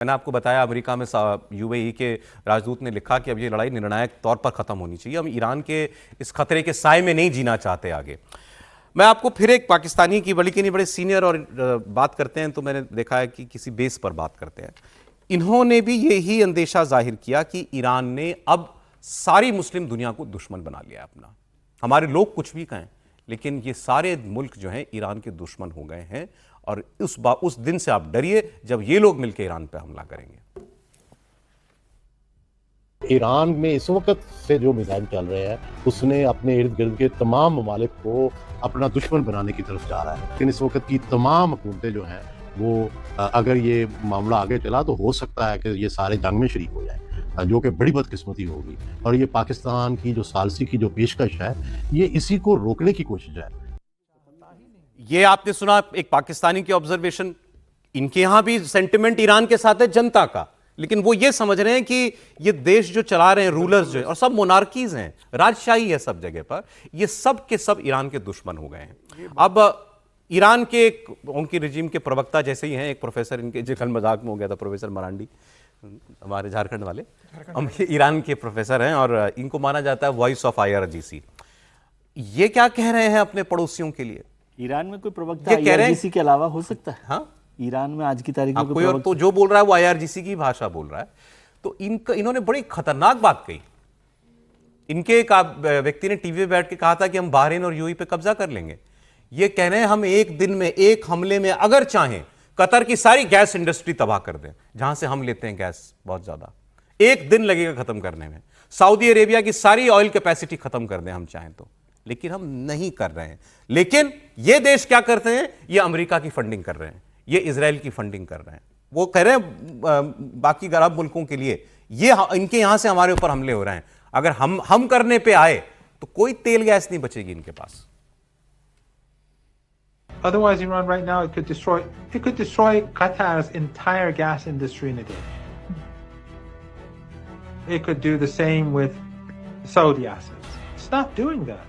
मैंने आपको बताया अमेरिका में यूएई के राजदूत ने लिखा कि अब ये लड़ाई निर्णायक तौर पर खत्म होनी चाहिए। हम ईरान के इस खतरे के साए में नहीं जीना चाहते आगे। मैं आपको फिर एक पाकिस्तानी की बड़ी के नहीं बड़े सीनियर और बात करते हैं तो मैंने देखा है कि किसी बेस पर बात करते हैं। इन्होंने भी यही अंदेशा जाहिर किया कि ईरान ने अब सारी मुस्लिम दुनिया को दुश्मन बना लिया अपना। हमारे लोग कुछ भी कहें लेकिन ये सारे मुल्क जो हैं ईरान के दुश्मन हो गए हैं और उस दिन से आप डरिए जब ये लोग मिलकर ईरान पर हमला करेंगे। ईरान में इस वक्त से जो मिसाइल चल रहे हैं उसने अपने इर्द गिर्द के तमाम ममालिक को अपना दुश्मन बनाने की तरफ जा रहा है। लेकिन इस वक्त की तमाम हुकूमतें जो हैं वो अगर ये मामला आगे चला तो हो सकता है कि ये सारे जंग में शरीक हो जाए, जो कि बड़ी बदकिस्मती होगी। और ये पाकिस्तान की जो सालसी की जो पेशकश है ये इसी को रोकने की कोशिश है। ये आपने सुना एक पाकिस्तानी की ऑब्जर्वेशन। इनके यहां भी सेंटिमेंट ईरान के साथ है जनता का, लेकिन वो ये समझ रहे हैं कि ये देश जो चला रहे हैं रूलर्स जो हैं और सब मोनार्कीज हैं, राजशाही है सब जगह पर, ये सब के सब ईरान के दुश्मन हो गए हैं। अब ईरान के उनकी रिजीम के प्रवक्ता जैसे ही हैं, एक प्रोफेसर इनके जो कल मजाक में हो गया था, प्रोफेसर मरांडी, हमारे झारखंड वाले, हम ईरान के प्रोफेसर हैं और इनको माना जाता है वॉइस ऑफ IRGC। ये क्या कह रहे हैं अपने पड़ोसियों के लिए? ईरान में कोई प्रवक्ता IRGC के अलावा हो सकता है? हाँ, ईरान में आज की तारीख में कोई और तो जो बोल रहा है वो IRGC की भाषा बोल रहा है। तो इन्होंने बड़ी खतरनाक बात कही। इनके एक व्यक्ति ने टीवी पे बैठ के कहा था कि हम बहरीन और यूएई पे कब्जा कर लेंगे। ये कह रहे हैं हम एक दिन में एक हमले में अगर चाहें कतर की सारी गैस इंडस्ट्री तबाह कर दें, जहां से हम लेते हैं गैस बहुत ज्यादा, एक दिन लगेगा खत्म करने में। सऊदी अरेबिया की सारी ऑयल कैपेसिटी खत्म कर दें हम चाहें तो, लेकिन हम नहीं कर रहे हैं। लेकिन ये देश क्या करते हैं? ये अमेरिका की फंडिंग कर रहे हैं, ये इजराइल की फंडिंग कर रहे हैं। वो कह रहे हैं बाकी अरब मुल्कों के लिए ये इनके यहां से हमारे ऊपर हमले हो रहे हैं। अगर हम करने पे आए तो कोई तेल गैस नहीं बचेगी इनके पास। Otherwise, Iran right now it could destroy Qatar's entire gas industry in a day. It could do the same with Saudi assets. It's not doing that.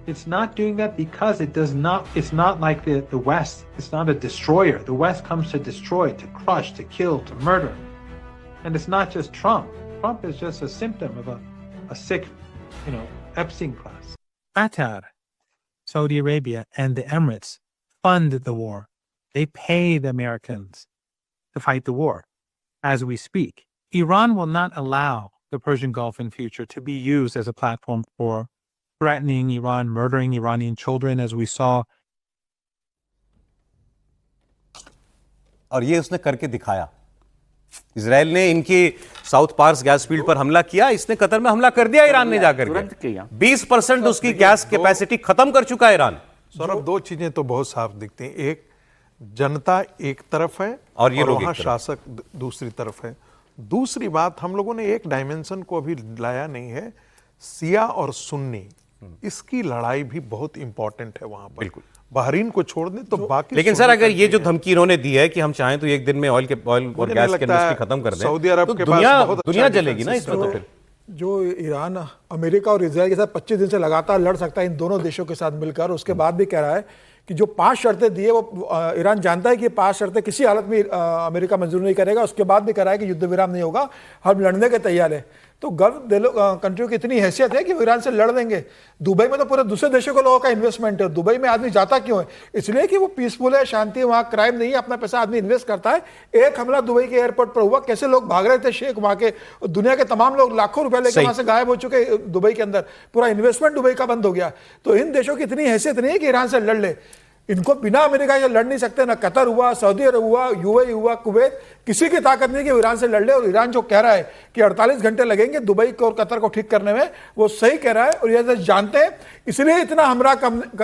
It's not doing that because it's not like the West. It's not a destroyer. The West comes to destroy, to crush, to kill, to murder. And it's not just Trump. Trump is just a symptom of a sick, Epstein class. Qatar, Saudi Arabia, and the Emirates fund the war. They pay the Americans to fight the war as we speak. Iran will not allow the Persian Gulf in future to be used as a platform for threatening Iran, murdering Iranian children, as we saw. और ये उसने करके दिखाया। Israel ने इनकी South Pars gas field पर हमला किया, इसने कतर में हमला कर दिया ईरान ने जाकर के। 20% उसकी गैस कैपेसिटी खत्म कर चुका है ईरान। सौरभ, दो चीजें तो बहुत साफ दिखती हैं। एक, जनता एक तरफ है और ये वहां शासक दूसरी तरफ है। दूसरी बात, हम लोगों ने एक डायमेंशन को अभी लाया नहीं है, सिया और सुन्नी, इसकी लड़ाई भी बहुत इंपॉर्टेंट है वहां पर। बिल्कुल, बहरीन को छोड़ दें तो बाकी। लेकिन सर अगर ये जो धमकी इन्होंने दी है कि हम चाहें तो एक दिन में ऑयल और गैस की इंडस्ट्री खत्म कर दें, सऊदी अरब तो के पास दुनिया जलेगी ना इसमें। तो फिर जो ईरान अमेरिका और इजराइल के साथ 25 दिन से लगातार लड़ सकता है इन दोनों देशों के साथ मिलकर, उसके बाद भी कह रहा है कि जो 5 शर्तें दी है वो ईरान जानता है कि 5 शर्तें किसी हालत में अमेरिका मंजूर नहीं करेगा। उसके बाद भी कह रहा है कि युद्ध विराम नहीं होगा, हम लड़ने के तैयार है। तो गल्फ कंट्रियों की इतनी हैसियत है कि वो ईरान से लड़ देंगे। दुबई में तो पूरे दूसरे देशों के लोगों का इन्वेस्टमेंट है। दुबई में आदमी जाता क्यों है? इसलिए कि वो पीसफुल है, शांति, वहाँ क्राइम नहीं है, अपना पैसा आदमी इन्वेस्ट करता है। एक हमला दुबई के एयरपोर्ट पर हुआ, कैसे लोग भाग रहे थे, शेख वहाँ के, दुनिया के तमाम लोग लाखों रुपए लेकर वहां से गायब हो चुके दुबई के अंदर, पूरा इन्वेस्टमेंट दुबई का बंद हो गया। तो इन देशों की इतनी हैसियत नहीं है कि ईरान से लड़ ले। इनको बिना अमेरिका के लड़ नहीं सकते, ना कतर हुआ, सऊदी अरब हुआ, यूएई हुआ, कुवैत, किसी की ताकत नहीं कि ईरान से लड़ ले। और ईरान जो कह रहा है कि 48 घंटे लगेंगे दुबई को और कतर को ठीक करने में, वो सही कह रहा है और ये जानते हैं। इसलिए इतना हमला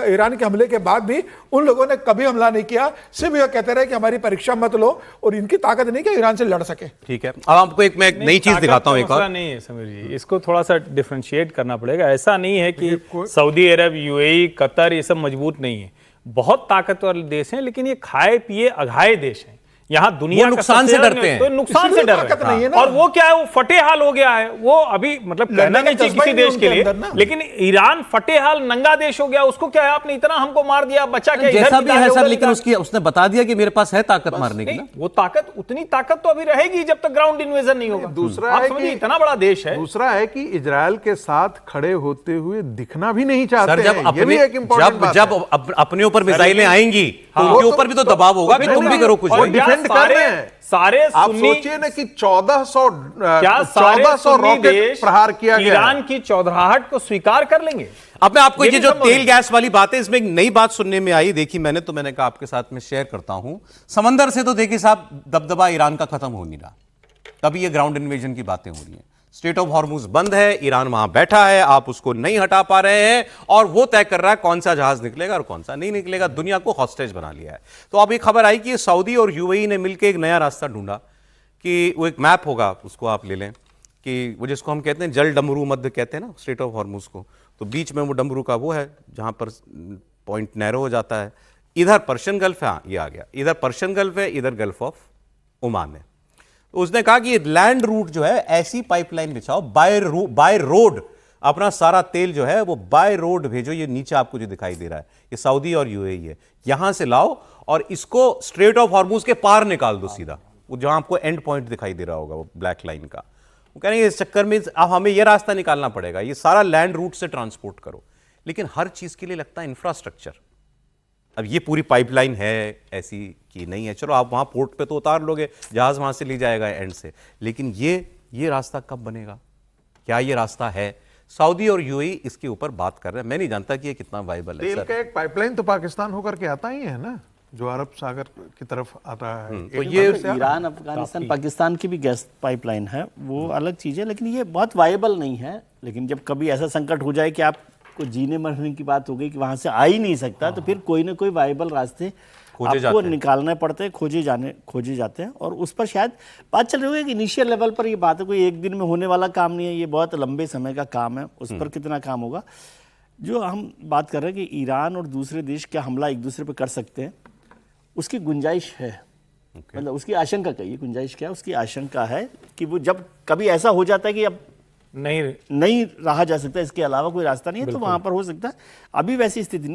ईरान के हमले के बाद भी उन लोगों ने कभी हमला नहीं किया, सिर्फ ये कहते रहे कि हमारी परीक्षा मत लो, और इनकी ताकत नहीं कि ईरान से लड़ सके। ठीक है, अब आपको एक नई चीज दिखाता हूं। एक और नहीं है समीर जी, इसको थोड़ा सा डिफरेंशिएट करना पड़ेगा। ऐसा नहीं है कि सऊदी अरब, यूएई, कतर ये सब मजबूत नहीं है, बहुत ताकतवर देश हैं, लेकिन ये खाए पिए अघाए देश हैं। यहाँ दुनिया वो का नुकसान सबसे से ज्यादा डरते हैं। तो नुकसान से इसलिए डर ताकत रहे नहीं है हैं। ना। और वो क्या है, वो फटेहाल हो गया है वो अभी, मतलब कहना लड़ने नहीं का चाहिए जज्बा किसी ही नहीं देश के उनके लिए, अंदर ना। लेकिन ईरान फटेहाल नंगा देश हो गया, उसको क्या है, आपने इतना हमको मार दिया, बचा क्या, जैसा इधर भी निकाले, है सर, उधर लेकिन निकाले। उसने बता दिया कि मेरे पास है ताकत मारने की नहीं, ना। वो ताकत, उतनी ताकत तो अभी रहेगी जब तक ग्राउंड इन्वेजन नहीं होगा। दूसरा आप है समझिए, कि इतना बड़ा देश है। दूसरा है कि इजराइल के साथ खड़े होते हुए दिखना भी नहीं चाहते सर, जब हैं। ये भी अपने एक इंपॉर्टेंट बात जब है। अपने ऊपर मिसाइलें आएंगी तो हाँ, उनके वो ऊपर भी तो दबाव होगा कि तुम भी करो कुछ। और भाई। क्या डिफेंड कर सारे- रहे हैं। सारे आप सुन्नी- सोचिए ना कि 1400 क्या सारे 1400 सुन्नी रॉकेट देश प्रहार किया गया ईरान है। की चौधराहट को स्वीकार कर लेंगे? अब मैं आपको ये ये भी जो संभव तेल है। गैस वाली बात है, इसमें एक नई बात सुनने में आई, देखी मैंने, तो मैंने कहा आपके साथ में शेयर करता हूं। समंदर से तो देखिए साहब, दबदबा ईरान का खत्म हो नहीं रहा, तभी ये ग्राउंड इन्वेजन की बातें हो रही हैं। स्ट्रेट ऑफ हॉर्मुज बंद है, ईरान वहां बैठा है, आप उसको नहीं हटा पा रहे हैं, और वो तय कर रहा है कौन सा जहाज निकलेगा और कौन सा नहीं निकलेगा। दुनिया को हॉस्टेज बना लिया है। तो अब एक खबर आई कि सऊदी और यूएई ने मिलकर एक नया रास्ता ढूंढा, कि वो एक मैप होगा, उसको आप ले लें, कि वो जिसको हम कहते हैं जल डमरू मध्य कहते हैं ना, स्ट्रेट ऑफ हॉर्मुज को, तो बीच में वो डमरू का वो है जहां पर पॉइंट नैरो हो जाता है। इधर पर्शियन गल्फ है, हाँ ये आ गया, इधर पर्शियन गल्फ है, इधर गल्फ ऑफ ओमान है। तो उसने कहा कि लैंड रूट जो है, ऐसी पाइपलाइन बिछाओ, बाय रोड, अपना सारा तेल जो है वो बाय रोड भेजो। ये नीचे आपको जो दिखाई दे रहा है, ये सऊदी और यूएई है, यहां से लाओ और इसको स्ट्रेट ऑफ हॉर्मुज के पार निकाल दो सीधा, वो जहां आपको एंड पॉइंट दिखाई दे रहा होगा, वो ब्लैक लाइन का। वो कह रहे हैं इस चक्कर में अब हमें ये रास्ता निकालना पड़ेगा, ये सारा लैंड रूट से ट्रांसपोर्ट करो। लेकिन हर चीज के लिए लगता है इंफ्रास्ट्रक्चर। अब ये पूरी पाइपलाइन है ऐसी कि नहीं है, चलो आप वहां पोर्ट पे तो उतार लोगे, जहाज वहां से ले जाएगा एंड से, लेकिन ये रास्ता कब बनेगा, क्या ये रास्ता है? सऊदी और यूएई इसके ऊपर बात कर रहे हैं। मैं नहीं जानता कि ये कितना वाइबल है तेल सर। का एक पाइपलाइन तो पाकिस्तान होकर के आता ही है ना, जो अरब सागर की तरफ आता है। तो ये ईरान, अफगानिस्तान, पाकिस्तान की भी गैस पाइपलाइन है, वो अलग चीज़ है, लेकिन ये बहुत वायबल नहीं है। लेकिन जब कभी ऐसा संकट हो जाए कि आपको जीने मरने की बात हो गई कि वहाँ से आ ही नहीं सकता, तो फिर कोई ना कोई वायबल रास्ते आपको निकालने पड़ते हैं, खोजे जाते हैं। और उस पर शायद बात चल रही है कि इनिशियल लेवल पर ये बात है, कोई एक दिन में होने वाला काम नहीं है, ये बहुत लंबे समय का काम है। उस पर कितना काम होगा, जो हम बात कर रहे हैं कि ईरान और दूसरे देश क्या हमला एक दूसरे पर कर सकते हैं, उसकी गुंजाइश है। मतलब उसकी आशंका, कहिए गुंजाइश क्या है, उसकी आशंका है कि वो जब कभी ऐसा हो जाता है कि अब नहीं रहा जा सकता, इसके अलावा कोई रास्ता नहीं है, तो वहां पर हो सकता है। अभी वैसी स्थिति नहीं है।